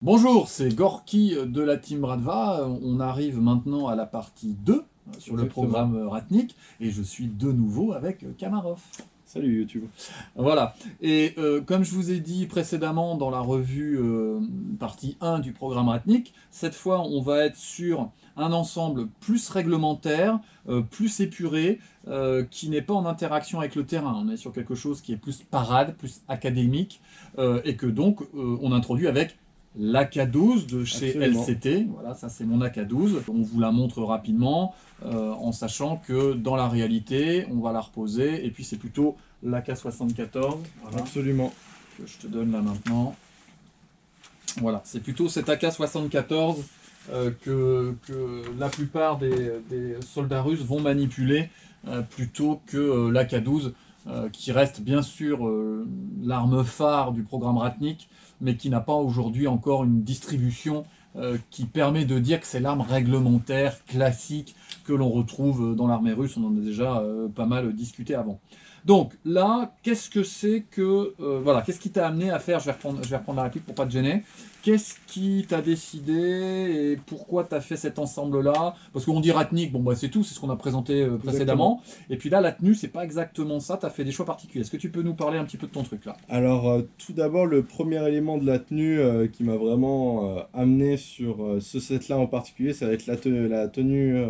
Bonjour, c'est Gorky de la Team Radva. On arrive maintenant à la partie 2 sur le Exactement. programme Ratnik et je suis de nouveau avec Kamarov. Salut YouTube. Voilà. Et comme je vous ai dit précédemment dans la revue partie 1 du programme Ratnik, cette fois on va être sur un ensemble plus réglementaire, plus épuré, qui n'est pas en interaction avec le terrain. On est sur quelque chose qui est plus parade, plus académique, et que donc on introduit avec l'AK12 de chez Absolument. LCT. Voilà, ça c'est mon AK12. On vous la montre rapidement, en sachant que dans la réalité, on va la reposer, et puis c'est plutôt l'AK74, voilà, Absolument. que je te donne là maintenant. Voilà, c'est plutôt cet AK74 que la plupart des soldats russes vont manipuler, plutôt que l'AK12, qui reste bien sûr l'arme phare du programme Ratnik, mais qui n'a pas aujourd'hui encore une distribution qui permet de dire que c'est l'arme réglementaire classique que l'on retrouve dans l'armée russe. On en a déjà pas mal discuté avant. Donc là, qu'est-ce que c'est que... voilà, qu'est-ce qui t'a amené à faire, je vais reprendre la réplique pour pas te gêner. Qu'est-ce qui t'a décidé et pourquoi tu as fait cet ensemble-là? Parce qu'on dit Ratnik, bon bah c'est tout, c'est ce qu'on a présenté précédemment. Et puis là, la tenue, c'est pas exactement ça, tu as fait des choix particuliers. Est-ce que tu peux nous parler un petit peu de ton truc là? Alors, tout d'abord, le premier élément de la tenue qui m'a vraiment amené sur ce set-là en particulier, ça va être la tenue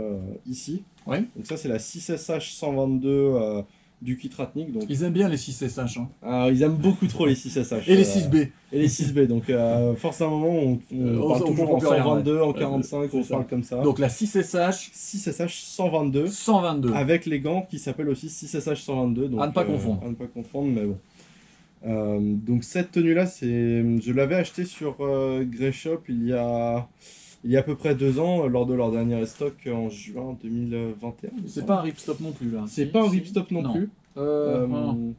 ici. Oui. Donc ça, c'est la 6SH 122 du kit Ratnik. Donc, Ils aiment bien les 6SH. Hein. alors, ils aiment beaucoup trop les 6SH. Et les 6B. Et les 6B. Donc, force à un moment, on parle toujours comprend en plus rien, 122, ouais. en 45, on ça. parle comme ça. Donc la 6SH 6SH 122. 122. Avec les gants qui s'appellent aussi 6SH 122. Donc, À ne pas confondre. À ne pas confondre, mais bon. Donc cette tenue-là, je l'avais acheté sur Grey Shop il y a à peu près 2 ans, lors de leur dernier stock en juin 2021. C'est pas un ripstop non plus là. C'est Si, pas un si. ripstop non plus. Non.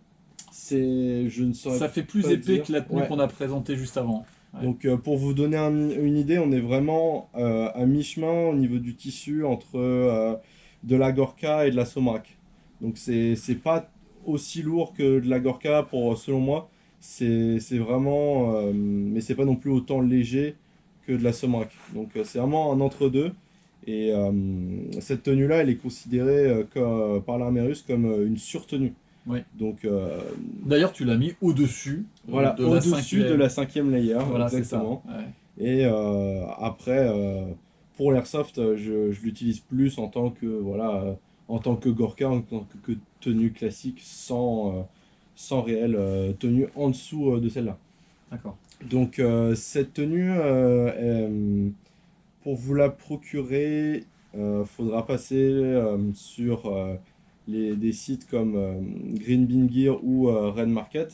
Je ne saurais Ça fait plus pas épais dire. que la tenue Ouais. qu'on a présentée juste avant. Ouais. Donc pour vous donner une idée, on est vraiment à mi-chemin au niveau du tissu entre de la Gorka et de la Somrak. Donc c'est pas aussi lourd que de la Gorka selon moi. C'est vraiment, mais c'est pas non plus autant léger que de la Somrak. Donc c'est vraiment un entre-deux. Et cette tenue-là, elle est considérée par l'armée russe comme une surtenue. Ouais. Donc D'ailleurs, tu l'as mis au-dessus voilà, de la au-dessus de la 5e layer, Voilà, exactement. c'est ça. Ouais. Et après, pour l'airsoft, je l'utilise plus en tant que, voilà, en tant que Gorka, en tant que tenue classique, sans réelle tenue en dessous de celle-là. D'accord. Donc cette tenue, pour vous la procurer, faudra passer sur des sites comme Green Bean Gear ou Red Market.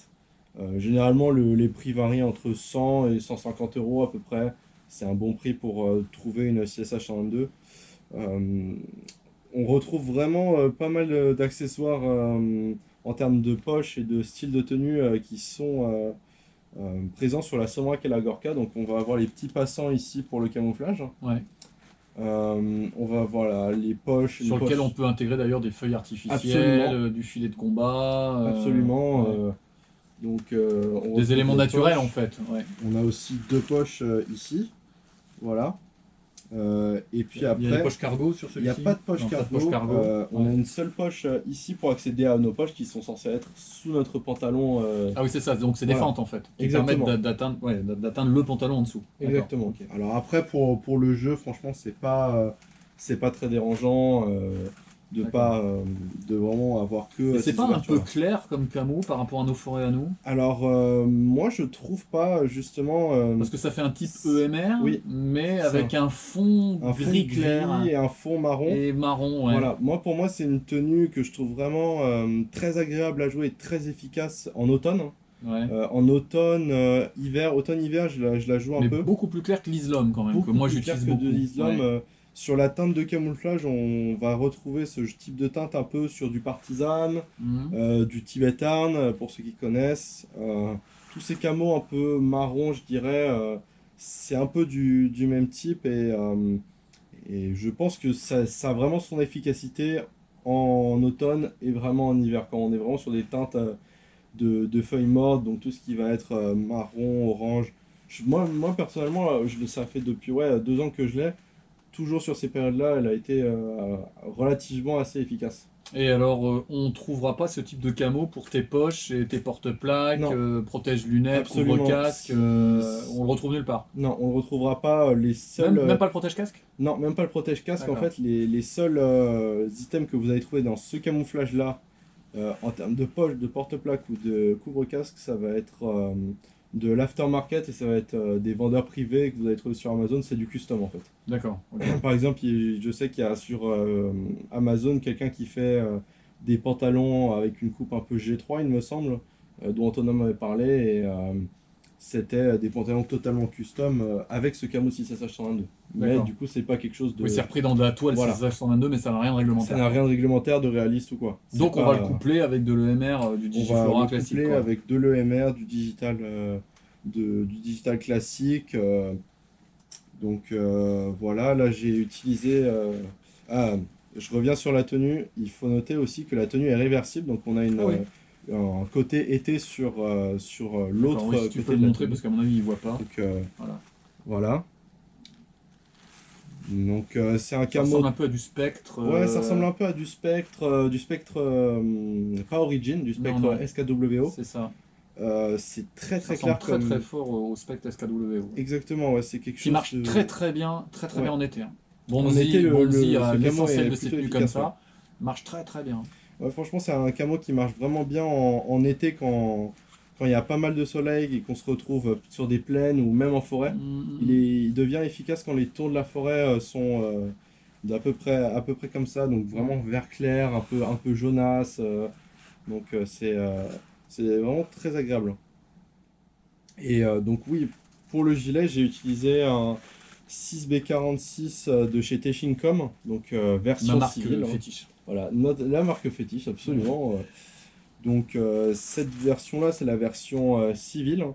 Généralement, les prix varient entre 100 et 150 euros à peu près. C'est un bon prix pour trouver une CSH 122. On retrouve vraiment pas mal d'accessoires en termes de poches et de style de tenue qui sont présents sur la Somrak et la Gorka. Donc on va avoir les petits passants ici pour le camouflage. Ouais. On va avoir les poches. Sur lequel on peut intégrer d'ailleurs des feuilles artificielles, du filet de combat. Absolument. Ouais. Donc, Des éléments naturels en fait. Ouais. On a aussi 2 poches ici. Voilà. Et puis après, il y a des poches cargo sur celui-ci? Il n'y a pas de poche Non, cargo. pas de poche cargo. On a une seule poche ici pour accéder à nos poches qui sont censées être sous notre pantalon. Ah oui, c'est ça. Donc c'est des Voilà. fentes en fait. Qui Exactement. permettent d'atteindre le pantalon en dessous. Exactement. Ok. Alors après, pour le jeu, franchement, c'est pas très dérangeant de vraiment avoir que. Mais c'est ces pas un peu ouvertures-là. clair comme camo par rapport à nos forêts à nous? Alors, moi, je trouve pas, justement. Parce que ça fait un type EMR, Oui. mais Ça. avec un fond Un fond gris clair et un fond marron. et marron. Ouais. Voilà, pour moi, c'est une tenue que je trouve vraiment très agréable à jouer et très efficace en automne. Ouais. En automne, automne-hiver, je la joue un Mais peu. beaucoup plus clair que l'Islom quand même, Beaucoup que moi plus clair j'utilise que beaucoup. de l'Islam. Ouais. Sur la teinte de camouflage, on va retrouver ce type de teinte un peu sur du Partisan, du Tibetan, pour ceux qui connaissent. Tous ces camos un peu marron, je dirais, c'est un peu du même type et je pense que ça a vraiment son efficacité en automne et vraiment en hiver, quand on est vraiment sur des teintes de feuilles mortes, donc tout ce qui va être marron, orange, Moi personnellement, ça fait depuis 2 ans que je l'ai. Toujours sur ces périodes-là, elle a été relativement assez efficace. Et alors, on trouvera pas ce type de camo pour tes poches et tes porte-plaques, Non, protège-lunettes, absolument. couvre-casque, on le retrouve nulle part. Non, on ne retrouvera pas les seuls. Même pas le protège-casque? Non, même pas le protège-casque. En D'accord. fait, les seuls items que vous allez trouver dans ce camouflage-là, en termes de poche, de porte-plaque ou de couvre-casque, ça va être de l'aftermarket et ça va être des vendeurs privés que vous allez trouver sur Amazon. C'est du custom en fait. D'accord. Ok. Par exemple, je sais qu'il y a sur Amazon quelqu'un qui fait des pantalons avec une coupe un peu G3, il me semble, dont Antonin m'avait parlé. Et c'était des pantalons totalement custom avec ce camo 6SH122. Mais D'accord. du coup, c'est pas quelque chose de. Oui, c'est repris dans de la toile Voilà. 6H122, mais ça n'a rien de Ça réglementaire. n'a rien de réglementaire, de réaliste ou quoi. C'est Donc on pas- va le coupler avec de l'EMR, du On va Digiflora le classique, coupler quoi. avec de l'EMR, du digital classique. Donc voilà, là j'ai utilisé. Je reviens sur la tenue. Il faut noter aussi que la tenue est réversible. Donc on a Ah oui. un côté été sur l'autre D'accord, oui, si tu côté peux le de la montrer, tenue. parce qu'à mon avis, il voit pas. Donc Voilà. voilà. Donc c'est un Ça camo. ressemble un peu à du spectre. Ouais, ça ressemble un peu à du spectre pas Origin, du spectre Non. SKWO. C'est ça. C'est très Ça très ressemble clair très comme. très fort au spectre SKW. Exactement, ouais, c'est quelque Qui chose marche de. très très bien Ouais. en été, hein. En été, Bonzi a ce camo l'essentiel est de ses plutôt tenues comme efficace. ça. Marche très très bien. Ouais, franchement, c'est un camo qui marche vraiment bien en été quand il y a pas mal de soleil et qu'on se retrouve sur des plaines ou même en forêt. Il devient efficace quand les tons de la forêt sont à peu près comme ça, donc vraiment vert clair, un peu jaunasse. Donc c'est vraiment très agréable. Et donc oui, pour le gilet, j'ai utilisé un 6B46 de chez Teshincom, donc Ma version marque civile. fétiche. Voilà, la marque fétiche, absolument. Donc cette version-là, c'est la version civile.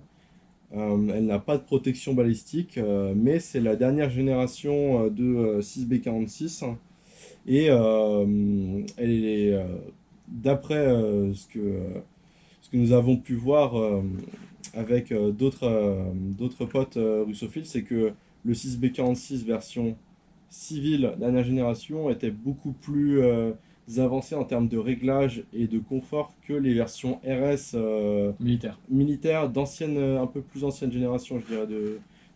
Elle n'a pas de protection balistique, mais c'est la dernière génération de 6B46. Et elle est, d'après ce que nous avons pu voir avec d'autres potes russophiles, c'est que le 6B46 version civile dernière génération était beaucoup plus avancé en termes de réglage et de confort que les versions RS Militaire. militaires un peu plus ancienne génération, je dirais,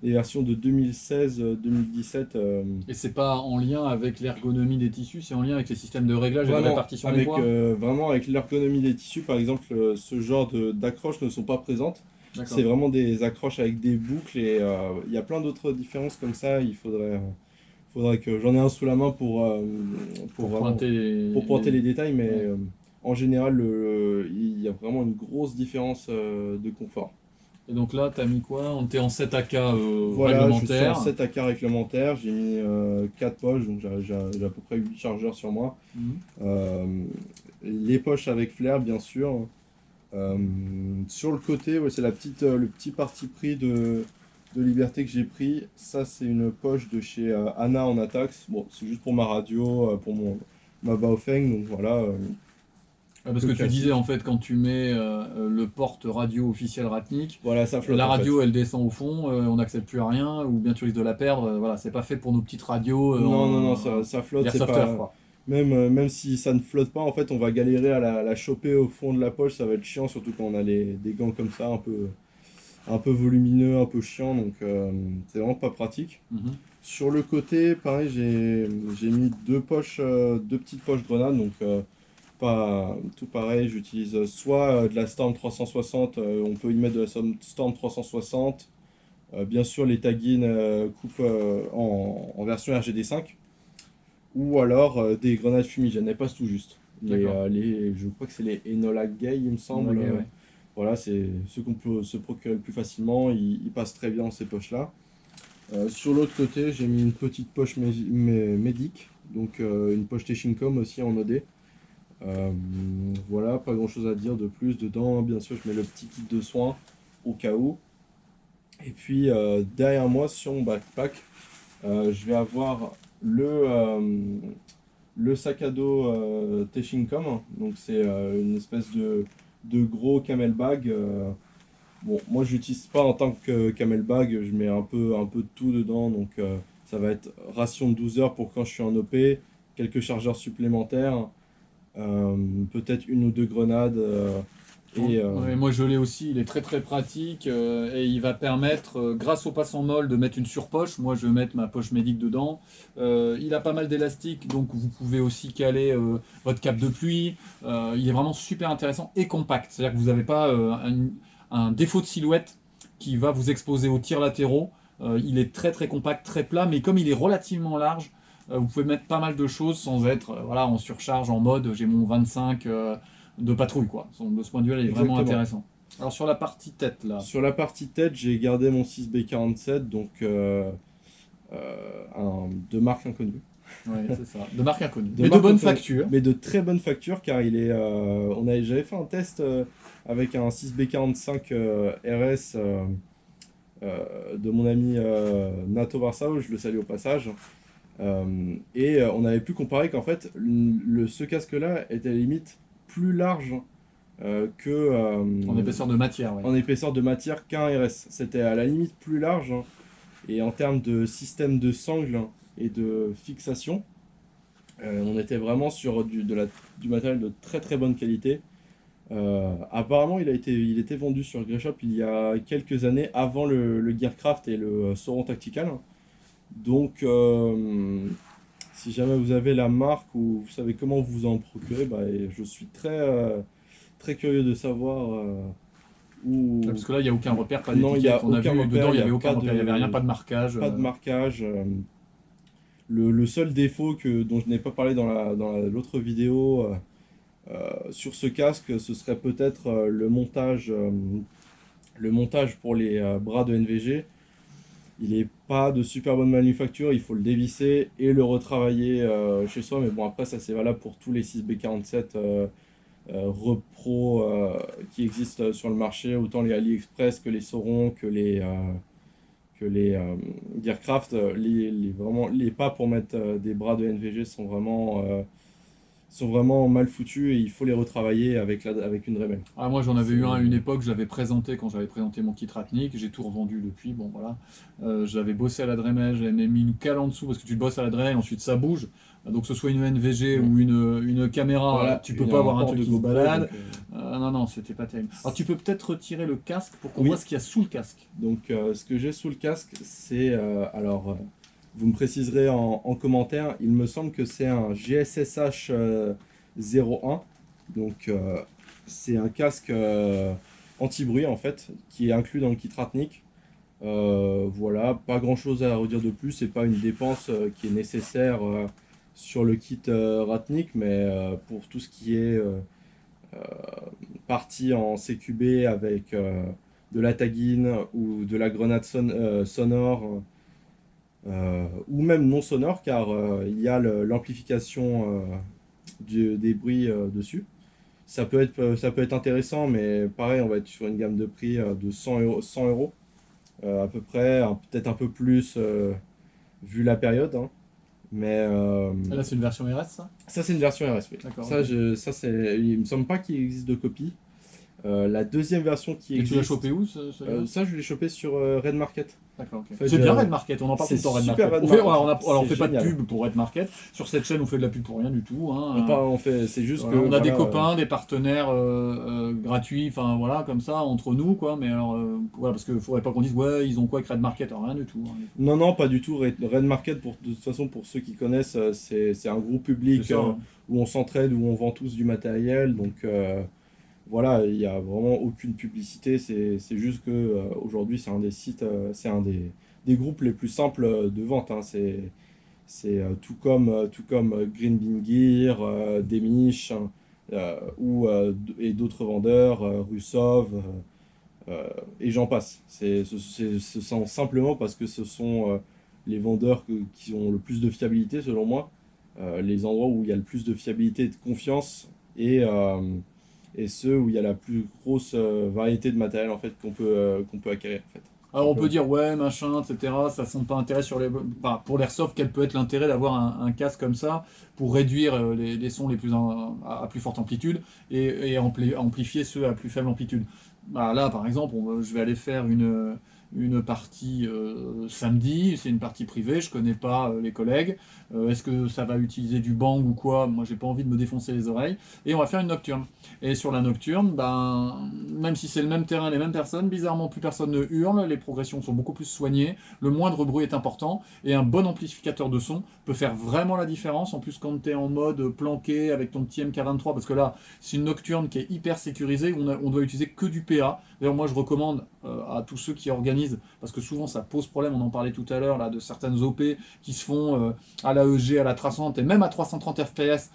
les versions de 2016-2017. Et c'est pas en lien avec l'ergonomie des tissus, c'est en lien avec les systèmes de réglage et de Vraiment, répartition des poids. vraiment avec l'ergonomie des tissus, par exemple, ce genre d'accroches ne sont pas présentes. D'accord. C'est vraiment des accroches avec des boucles et il y a plein d'autres différences comme ça. Faudrait que j'en ai un sous la main Pour vraiment- pointer les détails, mais Ouais. en général, il y a vraiment une grosse différence de confort. Et donc là, t'as mis quoi? T'es en 7 AK Voilà, je suis en réglementaire. 7 AK réglementaire, j'ai mis 4 poches, donc j'ai à peu près 8 chargeurs sur moi. Mhm. Les poches avec flair, bien sûr. Sur le côté, ouais, c'est le petit parti pris de liberté que j'ai pris. Ça, c'est une poche de chez Anna en Atax. Bon, c'est juste pour ma radio, pour ma Baofeng, donc voilà. Parce que tu classique. disais en fait quand tu mets le porte radio officiel Ratnik, Voilà, ça flotte. la en radio fait. elle descend au fond, on n'accède plus à rien, ou bien tu risques de la perdre. Voilà, c'est pas fait pour nos petites radios. Non, ça flotte. C'est Airsofter, pas. quoi. Même si ça ne flotte pas, en fait, on va galérer à la choper au fond de la poche. Ça va être chiant, surtout quand on a des gants comme ça, un peu volumineux, un peu chiant. Donc, c'est vraiment pas pratique. Mhm. Sur le côté, pareil, j'ai mis deux petites poches grenades. Donc, pas tout pareil. J'utilise soit de la Storm 360. On peut y mettre de la Storm 360. Bien sûr, les taggins coupe en version RGD5. Ou alors des grenades fumigènes, elles passent tout juste. D'accord. Je crois que c'est les Enola Gay, il me semble. Enola Gay, ouais. Voilà, c'est ceux qu'on peut se procurer le plus facilement. Ils passent très bien dans ces poches-là. Sur l'autre côté, j'ai mis une petite poche médic, donc une poche Teshincom aussi en OD. Voilà, pas grand-chose à dire de plus. Dedans, bien sûr, je mets le petit kit de soins au cas où. Et puis derrière moi, sur mon backpack, je vais avoir le sac à dos Teshincom. Donc c'est une espèce de gros camel bag Bon, moi je l'utilise pas en tant que camelbag, je mets un peu de tout dedans, donc ça va être ration de 12 heures pour quand je suis en OP, quelques chargeurs supplémentaires, peut-être une ou deux grenades, Ouais, moi je l'ai aussi, il est très très pratique et il va permettre, grâce au passe en molle, de mettre une surpoche. Moi je vais mettre ma poche médic dedans. Il a pas mal d'élastique, donc vous pouvez aussi caler votre cape de pluie. Il est vraiment super intéressant et compact. C'est-à-dire que vous n'avez pas un défaut de silhouette qui va vous exposer aux tirs latéraux. Il est très très compact, très plat, mais comme il est relativement large, vous pouvez mettre pas mal de choses sans être voilà, en surcharge, en mode j'ai mon 25 de patrouille, quoi. De ce point de vue-là, il est vraiment Exactement. intéressant. Alors sur la partie tête, là, Sur la partie tête, j'ai gardé mon 6B47, donc de marque inconnue. ouais, c'est ça, de marque inconnue, De mais de marque bonne inconnue, facture. mais de très bonne facture, car j'avais fait un test avec un 6B45 RS de mon ami Nato Varsao, je le salue au passage. On avait pu comparer qu'en fait, ce casque-là était à la limite plus large En épaisseur de matière, ouais. en épaisseur de matière qu'un RS. C'était à la limite plus large, hein. Et en termes de système de sangle et de fixation, on était vraiment sur du matériel de très très bonne qualité. Apparemment, il était vendu sur Greyshop il y a quelques années, avant le Gearcraft et le Sauron Tactical. Donc, si jamais vous avez la marque ou vous savez comment vous en procurer, bah, et je suis très curieux de savoir où. Parce que là, il n'y a aucun repère, pas Non, il y a d'étiquette. On a aucun vu repère, dedans, il il n'y y a avait aucun pas repère, il n'y avait de- rien, pas de marquage. pas de marquage. Le seul défaut dont je n'ai pas parlé dans l'autre vidéo sur ce casque, ce serait peut-être le montage pour les bras de NVG. Il n'est pas de super bonne manufacture, il faut le dévisser et le retravailler chez soi. Mais bon, après, ça c'est valable pour tous les 6B47 repro qui existent sur le marché, autant les AliExpress que les Sauron, que les Gearcraft. Vraiment, les pas pour mettre des bras de NVG sont vraiment mal foutus et il faut les retravailler avec une Dremel. Ah, moi j'en avais eu un à C'est- une époque, je l'avais présenté quand j'avais présenté mon kit Ratnik, j'ai tout revendu depuis, bon voilà. J'avais bossé à la Dremel, j'avais mis une cale en dessous parce que tu bosses à la Dremel, ensuite ça bouge. Donc que ce soit une NVG ou une caméra, Voilà, tu peux pas avoir un port truc de qui se GoPro, balade. donc, Non, non, c'était pas terrible. Alors tu peux peut-être retirer le casque pour qu'on Oui. voit ce qu'il y a sous le casque. Donc, ce que j'ai sous le casque, c'est vous me préciserez en commentaire, il me semble que c'est un GSSH 01. Donc, c'est un casque anti-bruit en fait, qui est inclus dans le kit Ratnik. Voilà, pas grand chose à redire de plus, c'est pas une dépense qui est nécessaire sur le kit Ratnik, mais pour tout ce qui est partie en CQB avec de la taguine ou de la grenade sonore, ou même non sonore, car il y a l'amplification des bruits dessus. Ça peut être intéressant, mais pareil, on va être sur une gamme de prix de 100 euros à peu près, peut-être un peu plus vu la période, hein. Mais Là c'est une version RS ça. ça, c'est une version RS, oui. D'accord, Ça, ok. il me semble pas qu'il existe de copie. La deuxième version qui Et tu l'as existe, chopé où celui-là ça, je l'ai chopé sur Red Market. D'accord, ok. En fait, C'est bien Red Market, on en parle tout c'est le temps Red super Market. Red On fait, Market. alors on C'est fait pas de génial. pub pour Red Market. Sur cette chaîne on fait de la pub pour rien du tout, hein. C'est juste Voilà, que on a des voilà, copains, des partenaires gratuits, enfin voilà, comme ça, entre nous, quoi. Mais alors, voilà, parce qu'il faudrait pas qu'on dise, ouais, ils ont quoi avec Red Market? Alors, rien du tout, hein. non, pas du tout. Red Market, de toute façon, pour ceux qui connaissent, c'est un groupe public C'est ça, hein. où on s'entraide, où on vend tous du matériel. Donc voilà, il n'y a vraiment aucune publicité. C'est juste que aujourd'hui, c'est un des sites, c'est un des groupes les plus simples de vente, hein. C'est tout comme Green Bean Gear, Demish, hein, et d'autres vendeurs, Russov, et j'en passe. Ce sont simplement parce que ce sont les vendeurs qui ont le plus de fiabilité, selon moi, les endroits où il y a le plus de fiabilité et de confiance, et ceux où il y a la plus grosse variété de matériel en fait qu'on peut acquérir en fait. Alors, on peut dire, ouais, machin, etc. Ça semble pas intérêt sur les. Enfin, pour l'airsoft, quel peut être l'intérêt d'avoir un casque comme ça pour réduire les sons les plus à plus forte amplitude et amplifier ceux à plus faible amplitude? bah, là, par exemple, je vais aller faire une partie samedi, c'est une partie privée, je connais pas les collègues. Est-ce que ça va utiliser du bang ou quoi? Moi, j'ai pas envie de me défoncer les oreilles. Et on va faire une nocturne. Et sur la nocturne, ben, même si c'est le même terrain, les mêmes personnes, bizarrement, plus personne ne hurle, les progressions sont beaucoup plus soignées, le moindre bruit est important, et un bon amplificateur de son peut faire vraiment la différence. En plus, quand tu es en mode planqué avec ton petit MK23, parce que là, c'est une nocturne qui est hyper sécurisée, on doit utiliser que du PA. D'ailleurs, moi, je recommande à tous ceux qui organisent, parce que souvent ça pose problème, on en parlait tout à l'heure, là, de certaines OP qui se font à l'AEG, à la traçante, et même à 330 FPS,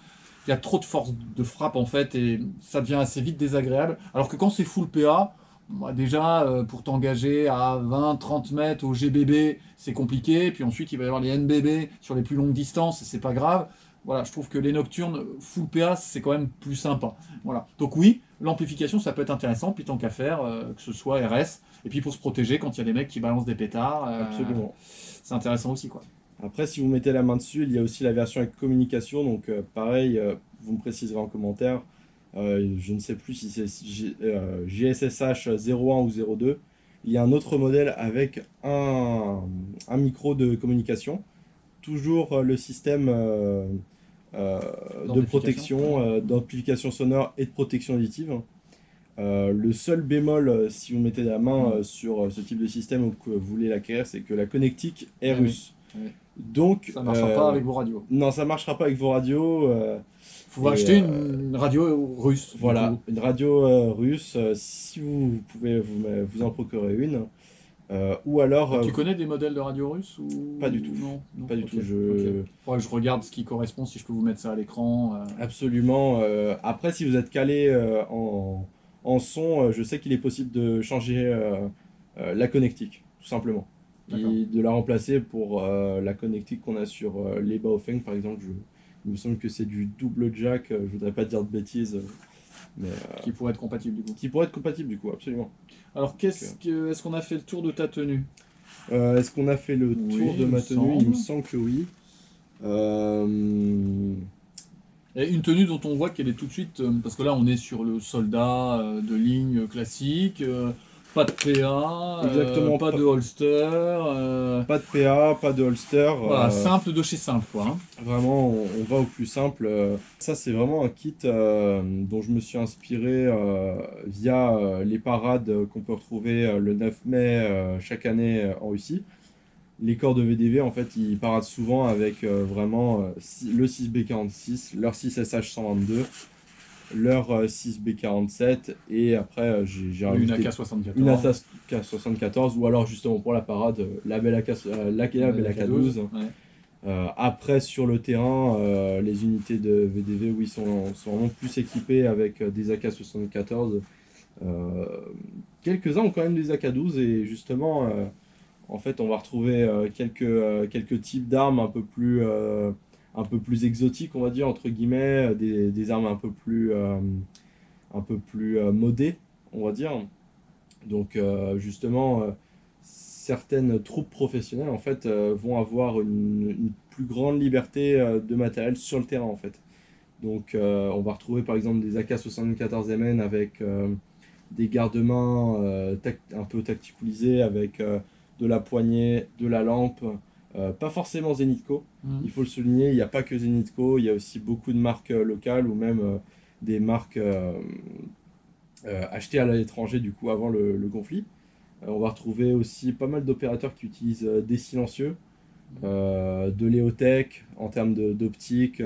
il y a trop de force de frappe en fait, et ça devient assez vite désagréable. Alors que quand c'est full PA, bah, déjà, pour t'engager à 20-30 mètres au GBB, c'est compliqué, puis ensuite il va y avoir les NBB sur les plus longues distances, et c'est pas grave. Voilà, je trouve que les nocturnes full PA, c'est quand même plus sympa. Voilà. Donc oui, l'amplification, ça peut être intéressant, puis tant qu'à faire, que ce soit RS, et puis pour se protéger quand il y a des mecs qui balancent des pétards, Absolument. c'est intéressant aussi, quoi. Après, si vous mettez la main dessus, il y a aussi la version avec communication. Donc, pareil, vous me préciserez en commentaire. Je ne sais plus si c'est GSSH 01 ou 02. Il y a un autre modèle avec un micro de communication. Toujours le système de protection, d'amplification sonore et de protection auditive. Le seul bémol, si vous mettez la main sur ce type de système ou que vous voulez l'acquérir, c'est que la connectique est russe. Oui. Donc, Ça marchera pas avec vos radios. non, ça marchera pas avec vos radios. Faut acheter une radio russe. Voilà, une radio russe, si vous pouvez vous en procurer une. Ou alors. Tu connais des modèles de radio russes ou... Pas du tout. Non, pas du tout. Faudrait que je regarde ce qui correspond, si je peux vous mettre ça à l'écran. Absolument. Après, si vous êtes calé en son, je sais qu'il est possible de changer la connectique, tout simplement. Et de la remplacer pour la connectique qu'on a sur les Baofeng, par exemple. Il me semble que c'est du double jack, je voudrais pas dire de bêtises. Mais, qui pourrait être compatible du coup. Qui pourrait être compatible du coup, absolument. Alors, est-ce qu'on a fait le tour de ta tenue? Est-ce qu'on a fait le tour de ma tenue? Il me semble que oui. Et une tenue dont on voit qu'elle est tout de suite, parce que là on est sur le soldat de ligne classique, pas de PA, Exactement, pas de holster. Pas de PA, pas de holster. Voilà, simple de chez simple, quoi. Hein. Vraiment, on va au plus simple. Ça, c'est vraiment un kit dont je me suis inspiré via les parades qu'on peut retrouver le 9 mai chaque année en Russie. Les corps de VDV, en fait, ils paradent souvent avec vraiment le 6B46, leur 6SH122, leur 6B47, et après, j'ai Une rajouté AK-74. une AK-74, ou alors justement pour la parade, la belle AK-12. Ouais. Après, sur le terrain, les unités de VDV, oui, sont vraiment plus équipées avec des AK-74. Quelques-uns ont quand même des AK-12, et justement, en fait, on va retrouver quelques types d'armes un peu plus exotiques, on va dire, entre guillemets, des armes un peu plus modées, on va dire. Donc, justement, certaines troupes professionnelles, en fait, vont avoir une plus grande liberté de matériel sur le terrain, en fait. Donc, on va retrouver, par exemple, des AK-74MN avec des garde-mains un peu tacticulisés, avec de la poignée, de la lampe, pas forcément Zenitco, il faut le souligner, il n'y a pas que Zenitco, il y a aussi beaucoup de marques locales ou même des marques achetées à l'étranger du coup avant le conflit. On va retrouver aussi pas mal d'opérateurs qui utilisent des silencieux, de l'EOTech en termes d'optique,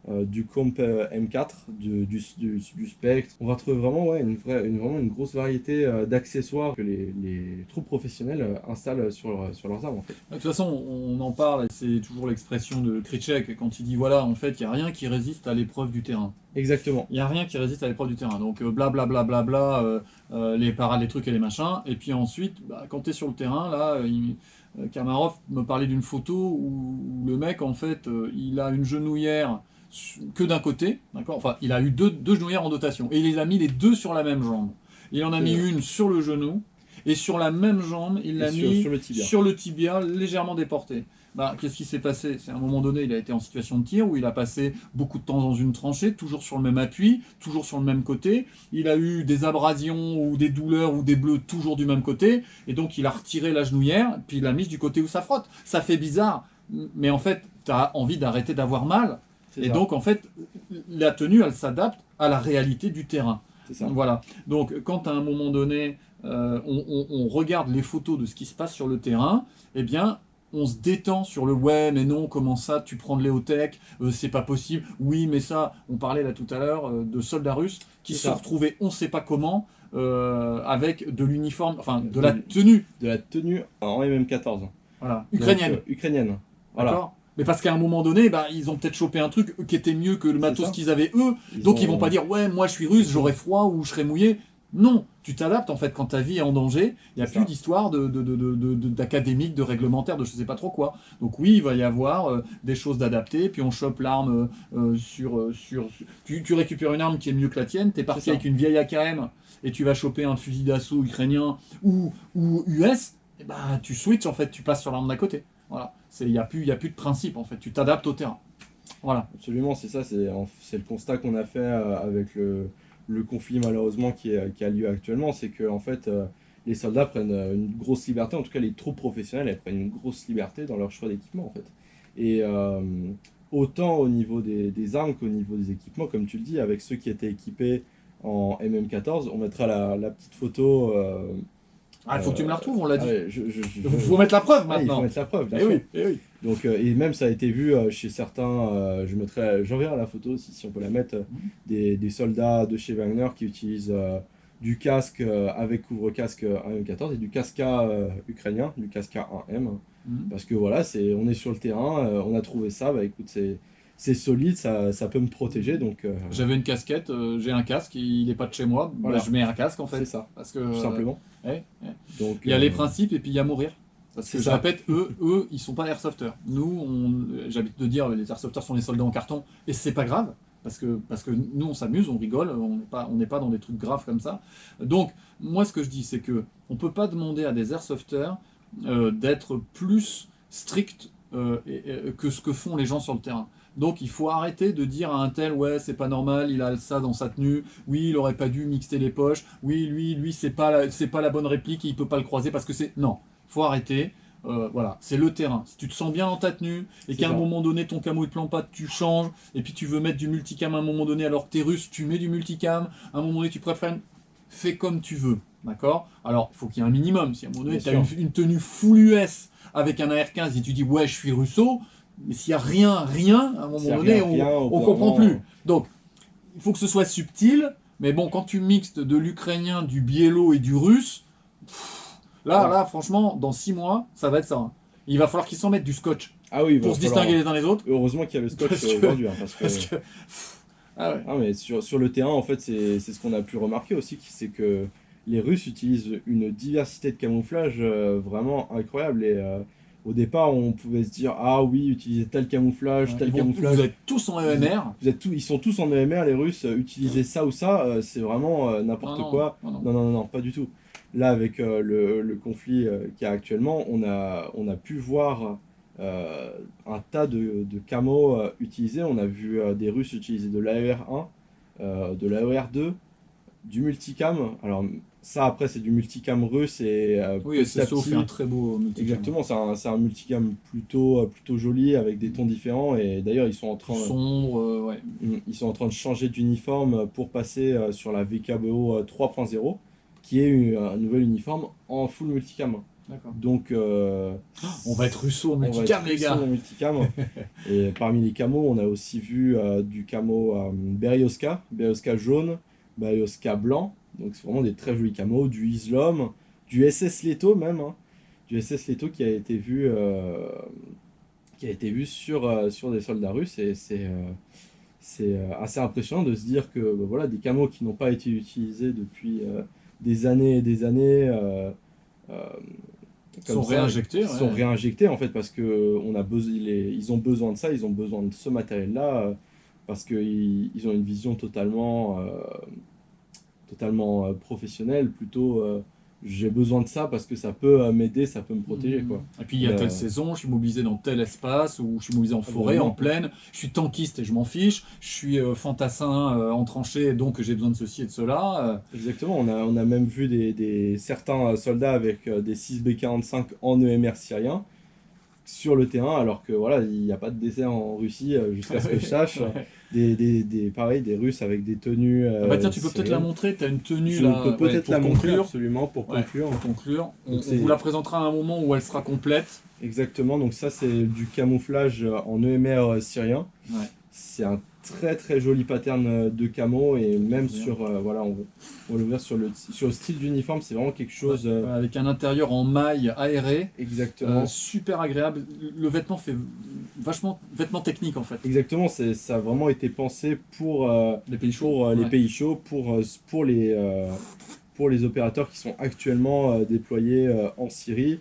du Comp M4, du Spectre. On va trouver vraiment vraiment une grosse variété d'accessoires que les troupes professionnelles installent sur leurs armes en fait. De toute façon, on en parle, et c'est toujours l'expression de Krychek quand il dit voilà, en fait, il n'y a rien qui résiste à l'épreuve du terrain. Exactement. Il n'y a rien qui résiste à l'épreuve du terrain. Donc blablabla, les parades, les trucs et les machins. Et puis ensuite, quand tu es sur le terrain, là, Kamarov me parlait d'une photo où le mec, en fait, il a une genouillère que d'un côté, d'accord. Enfin, il a eu deux genouillères en dotation, et il les a mis les deux sur la même jambe. Il en a mis une sur le genou, et sur la même jambe, il l'a mis sur le tibia. sur le tibia, légèrement déporté. Bah, qu'est-ce qui s'est passé? C'est à un moment donné, il a été en situation de tir où il a passé beaucoup de temps dans une tranchée, toujours sur le même appui, toujours sur le même côté. Il a eu des abrasions ou des douleurs ou des bleus toujours du même côté, et donc il a retiré la genouillère, puis il l'a mise du côté où ça frotte. Ça fait bizarre, mais en fait, tu as envie d'arrêter d'avoir mal. Et donc, en fait, la tenue, elle s'adapte à la réalité du terrain. C'est ça. Voilà. Donc, quand à un moment donné, on regarde les photos de ce qui se passe sur le terrain, eh bien, on se détend sur le ouais, mais non, comment ça, tu prends de l'éotech, c'est pas possible. Oui, mais ça, on parlait là tout à l'heure de soldats russes qui se sont retrouvés, on ne sait pas comment, avec de l'uniforme, enfin de la tenue. De la tenue en MM14. Voilà. Ukrainienne. Donc, ukrainienne. Voilà. D'accord. Mais parce qu'à un moment donné, bah, ils ont peut-être chopé un truc qui était mieux que le matos qu'ils avaient eux. Donc ils vont pas dire ouais, moi je suis russe, j'aurai froid ou je serai mouillé. Non, tu t'adaptes en fait quand ta vie est en danger. Il n'y a plus d'histoire d'académique, de réglementaire, de je sais pas trop quoi. Donc oui, il va y avoir des choses d'adapter. Puis on chope l'arme tu récupères une arme qui est mieux que la tienne. T'es parti avec une vieille AKM et tu vas choper un fusil d'assaut ukrainien ou US. Et bah tu switches en fait, tu passes sur l'arme d'à côté. Voilà, il n'y a plus de principe en fait. Tu t'adaptes au terrain. Voilà. Absolument, c'est ça. C'est le constat qu'on a fait avec le conflit malheureusement qui a lieu actuellement, c'est que en fait les soldats prennent une grosse liberté, en tout cas les troupes professionnelles elles prennent une grosse liberté dans leur choix d'équipement en fait. Et autant au niveau des armes qu'au niveau des équipements, comme tu le dis, avec ceux qui étaient équipés en MM14, on mettra la petite photo. Il faut que tu me la retrouves, on l'a dit. Il faut mettre la preuve maintenant. Il faut mettre la preuve, bien sûr. Oui, oui. Donc, et même ça a été vu chez certains, j'enverrai la photo aussi, si on peut la mettre, des soldats de chez Wagner qui utilisent du casque avec couvre-casque AM14 et du casca ukrainien, du casca 1M. Parce que voilà, on est sur le terrain, on a trouvé ça, bah écoute, c'est solide, ça peut me protéger. Donc, j'avais une casquette, j'ai un casque, il n'est pas de chez moi, voilà. Bah, je mets un casque en fait. C'est ça, parce que, tout simplement. Donc, il y a les principes et puis il y a mourir. Parce que je répète, eux, ils sont pas airsofters. Nous, j'habite de dire, les airsofters sont les soldats en carton, et c'est pas grave, parce que nous, on s'amuse, on rigole, on n'est pas dans des trucs graves comme ça. Donc, moi, ce que je dis, c'est que on peut pas demander à des airsofters d'être plus stricts que ce que font les gens sur le terrain. Donc il faut arrêter de dire à un tel ouais c'est pas normal, il a ça dans sa tenue, oui il aurait pas dû mixer les poches, oui lui c'est pas la bonne réplique, il peut pas le croiser parce que c'est... Non, faut arrêter, voilà, c'est le terrain. Si tu te sens bien dans ta tenue et qu'à un moment donné ton camo il te plante pas, tu changes, et puis tu veux mettre du multicam à un moment donné alors que t'es russe, tu mets du multicam, à un moment donné tu préfères... Fais comme tu veux, d'accord? Alors il faut qu'il y ait un minimum, si à un moment donné tu as une tenue full US avec un AR-15 et tu dis ouais je suis russo, mais s'il n'y a rien, à un moment donné, on ne comprend plus. Donc, il faut que ce soit subtil, mais bon, quand tu mixes de l'ukrainien, du biélo et du russe, là, franchement, dans 6 mois, ça va être ça. Hein. Il va falloir qu'ils s'en mettent du scotch pour se distinguer les uns les autres. Heureusement qu'il y a le scotch aujourd'hui. Mais sur le terrain, en fait, c'est ce qu'on a pu remarquer aussi, c'est que les Russes utilisent une diversité de camouflage vraiment incroyable. Et au départ, on pouvait se dire ah oui, utiliser tel camouflage, tel camouflage. Vous êtes tous en EMR. Ils sont tous en EMR, les Russes. Utiliser ça ou ça, c'est vraiment n'importe quoi. Non, pas du tout. Là, avec le conflit qu'il y a actuellement, on a pu voir un tas de camos utilisés. On a vu des Russes utiliser de l'AER1, de l'AER2, du multicam. Alors ça après c'est du multicam russe et oui, SSO fait un très beau multicam. Exactement, c'est un multicam plutôt joli avec des tons différents et d'ailleurs ils sont en train ils sont en train de changer d'uniforme pour passer sur la VKBO 3.0 qui est un nouvel uniforme en full multicam. D'accord. Donc on va être russo en multicam les gars. Et parmi les camos on a aussi vu du camo Berioska jaune, Berioska blanc. Donc c'est vraiment des très jolis camos, du Islam, du SS Leto même, hein, du SS Leto qui a été vu sur des soldats russes et c'est assez impressionnant de se dire que voilà des camos qui n'ont pas été utilisés depuis des années et des années sont réinjectés. Sont réinjectés en fait parce que ils ont besoin de ça, ils ont besoin de ce matériel là parce qu'ils ont une vision totalement professionnelle, plutôt j'ai besoin de ça parce que ça peut m'aider, ça peut me protéger, quoi. Et puis il y a telle saison, je suis mobilisé dans tel espace, ou je suis mobilisé en forêt, en plaine, je suis tankiste et je m'en fiche, je suis fantassin en tranchée, donc j'ai besoin de ceci et de cela. Exactement, on a même vu certains soldats avec des 6B45 en EMR syrien sur le terrain, alors que voilà, il n'y a pas de désert en Russie, jusqu'à ce que je sache. Pareil, des Russes avec des tenues. Ah bah tiens, tu peux peut-être la montrer, tu as une tenue Je là. peux peut-être pour la montrer, conclure. absolument, pour conclure. Pour conclure. On Donc, c'est- vous la présentera à un moment où elle sera complète. Exactement, donc ça c'est du camouflage en EMR syrien. Ouais. C'est un très très joli pattern de camo, et même Bien. sur, voilà, on va le voir sur le style d'uniforme, c'est vraiment quelque chose... Avec un intérieur en maille aéré, Exactement. super agréable. Le vêtement fait vachement vêtement technique en fait. Exactement, ça a vraiment été pensé pour Les pays chauds. pour les Ouais. pays chauds, pour les opérateurs qui sont actuellement déployés en Syrie.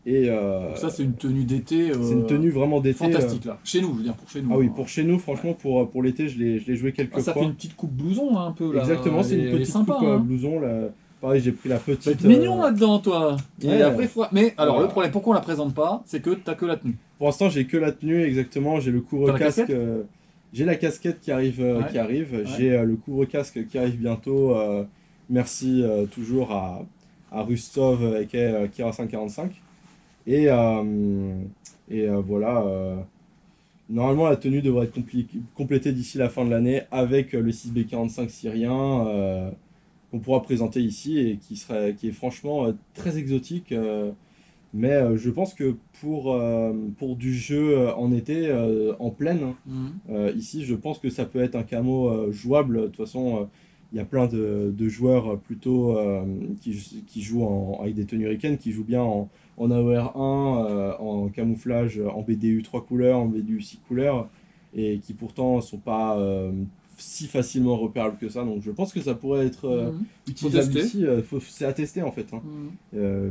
Et Donc ça c'est une tenue d'été. c'est une tenue vraiment d'été. fantastique là. Chez nous, je veux dire pour chez nous. Ah oui, hein. pour chez nous, franchement, pour l'été, je l'ai joué quelques Ça fois. fait une petite coupe blouson là, un peu là. Exactement, c'est Elle une est- elle est petite sympa, coupe hein. blouson. Là. Pareil, j'ai pris la Ça va petite. être mignon là-dedans, toi. Et Ouais. après, mais alors, Voilà. le problème, pourquoi on la présente pas, c'est que t'as que la tenue. Pour l'instant, j'ai que la tenue, exactement. J'ai le T'as la couvre-casque. casquette J'ai la casquette qui arrive. Ouais. Ouais. J'ai le couvre-casque qui arrive bientôt. Merci toujours à Rustov avec Kira 545. Et voilà. Normalement, la tenue devrait être complétée d'ici la fin de l'année avec le 6B45 syrien qu'on pourra présenter ici, et qui est franchement très exotique. Mais je pense que pour du jeu en été, en plaine, ici, je pense que ça peut être un camo jouable. De toute façon, il y a plein de joueurs plutôt qui jouent avec des tenues ricaines, qui jouent bien en AOR1, en camouflage, en BDU 3 couleurs, en BDU 6 couleurs, et qui pourtant sont pas si facilement repérables que ça. Donc je pense que ça pourrait être utilisable tester. ici. C'est à tester en fait. Hein.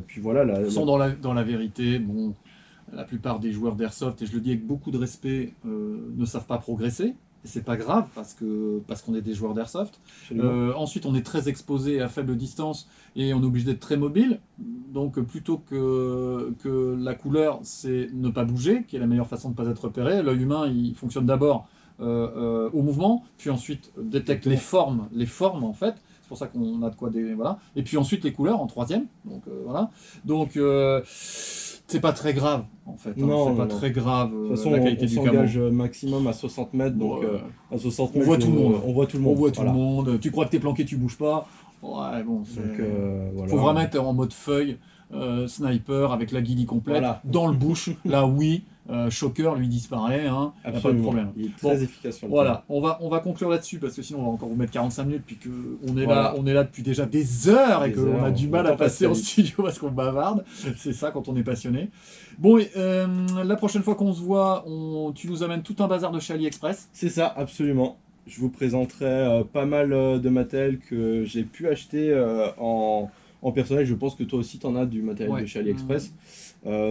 Puis voilà. Sans dans la vérité, bon, la plupart des joueurs d'airsoft, et je le dis avec beaucoup de respect, ne savent pas progresser. Et c'est pas grave parce qu'on est des joueurs d'airsoft. Ensuite, on est très exposé à faible distance et on est obligé d'être très mobile. Donc, plutôt que la couleur, c'est ne pas bouger, qui est la meilleure façon de ne pas être repéré. L'œil humain, il fonctionne d'abord au mouvement, puis ensuite détecte les formes en fait. C'est pour ça qu'on a de quoi voilà. Et puis ensuite les couleurs en troisième. Donc voilà. Donc c'est pas très grave en fait. Non, c'est pas non. très grave De toute façon, la on qualité du camo. s'engage maximum à 60 mètres. Donc à 60 on mètres, voit tout le monde. On voit tout le monde. On voit tout Voilà. le monde. Tu crois que t'es planqué, tu bouges pas. Ouais, bon, Donc voilà. faut vraiment être en mode feuille, sniper avec la guilly complète, Voilà. dans le bush. Là, oui, Shocker lui disparaît, hein, y a pas de Absolument. problème. Il est très efficace sur le Voilà, on va conclure là-dessus parce que sinon on va encore vous mettre 45 minutes puis qu'on est Voilà. on est là depuis déjà des heures et Des qu'on heures, a du le mal à temps passe passer en très vite. studio parce qu'on bavarde. C'est ça quand on est passionné. Bon, la prochaine fois qu'on se voit, tu nous amènes tout un bazar de chez AliExpress. C'est ça, absolument. Je vous présenterai pas mal de matériel que j'ai pu acheter en personnel. Je pense que toi aussi, tu en as du matériel Ouais. de chez AliExpress.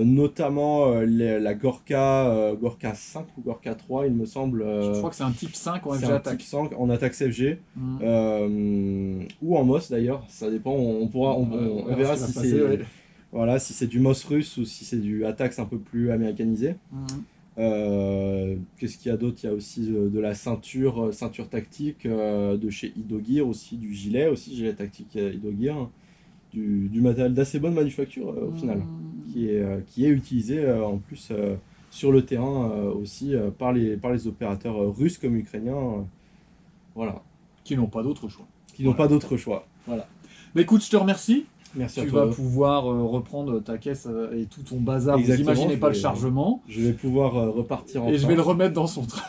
Notamment la Gorka 5 ou Gorka 3, il me semble. Je crois que c'est un type 5 en c'est FG un Attack. type 5 en attaque CFG. Mm. Ou en MOS d'ailleurs, ça dépend. On verra ce qui si va c'est passer, ouais. voilà, si c'est du MOS russe ou si c'est du Attax un peu plus américanisé. Qu'est-ce qu'il y a d'autre? Il y a aussi de la ceinture tactique de chez Idogear, aussi du gilet tactique Idogear, du matériel d'assez bonne manufacture au final, qui est utilisé en plus sur le terrain aussi par les opérateurs russes comme ukrainiens, voilà, Qui n'ont pas d'autre choix. qui n'ont pas d'autre choix. Voilà. Mais écoute, je te remercie. Merci à Tu toi. vas pouvoir reprendre ta caisse et tout ton bazar. Exactement, Vous imaginez je pas le vais- chargement. Je vais pouvoir repartir en Et je train. vais le remettre dans son train.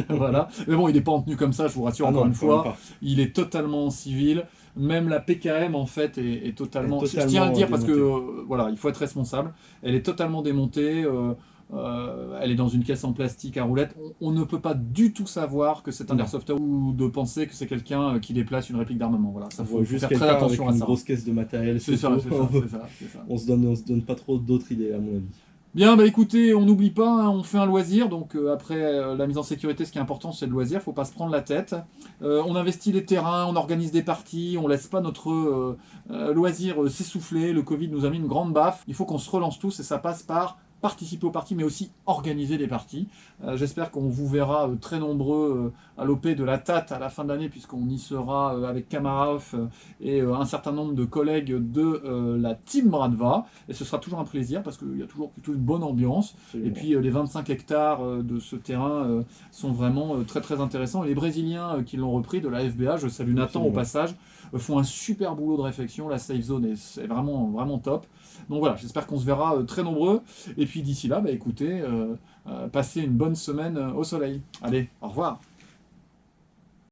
Voilà. Mais bon, il n'est pas en tenue comme ça, je vous rassure Ah encore non, une quand même fois. pas. Il est totalement en civil. Même la PKM, en fait, est totalement... Elle est Je tiens à le dire parce que, démontée. voilà, il faut être responsable. Elle est totalement démontée. Elle est dans une caisse en plastique à roulettes. On ne peut pas du tout savoir que c'est un Non. airsofter ou de penser que c'est quelqu'un qui déplace une réplique d'armement. Voilà, ça On faut, voit faut juste faire très quelqu'un attention avec à une ça. grosse caisse de matériel. C'est ça, tout. c'est ça, c'est ça, c'est ça. On se donne pas trop d'autres idées à mon avis. Bien, bah écoutez, on n'oublie pas, hein, on fait un loisir, donc après la mise en sécurité, ce qui est important, c'est le loisir, faut pas se prendre la tête. On investit les terrains, on organise des parties, on laisse pas notre loisir s'essouffler. Le Covid nous a mis une grande baffe. Il faut qu'on se relance tous et ça passe par participer aux parties, mais aussi organiser des parties. J'espère qu'on vous verra très nombreux à l'OP de la TAT à la fin de l'année, puisqu'on y sera avec Kamarov et un certain nombre de collègues de la Team Bradva. Et ce sera toujours un plaisir parce qu'il y a toujours plutôt une bonne ambiance. Et Absolument. puis les 25 hectares de ce terrain sont vraiment très très intéressants. Et les Brésiliens qui l'ont repris de la FBA, je salue Nathan au Absolument. passage, font un super boulot de réflexion. La safe zone est vraiment, vraiment top. Donc voilà, j'espère qu'on se verra très nombreux. Et puis d'ici là, bah, écoutez, passez une bonne semaine au soleil. Allez, au revoir.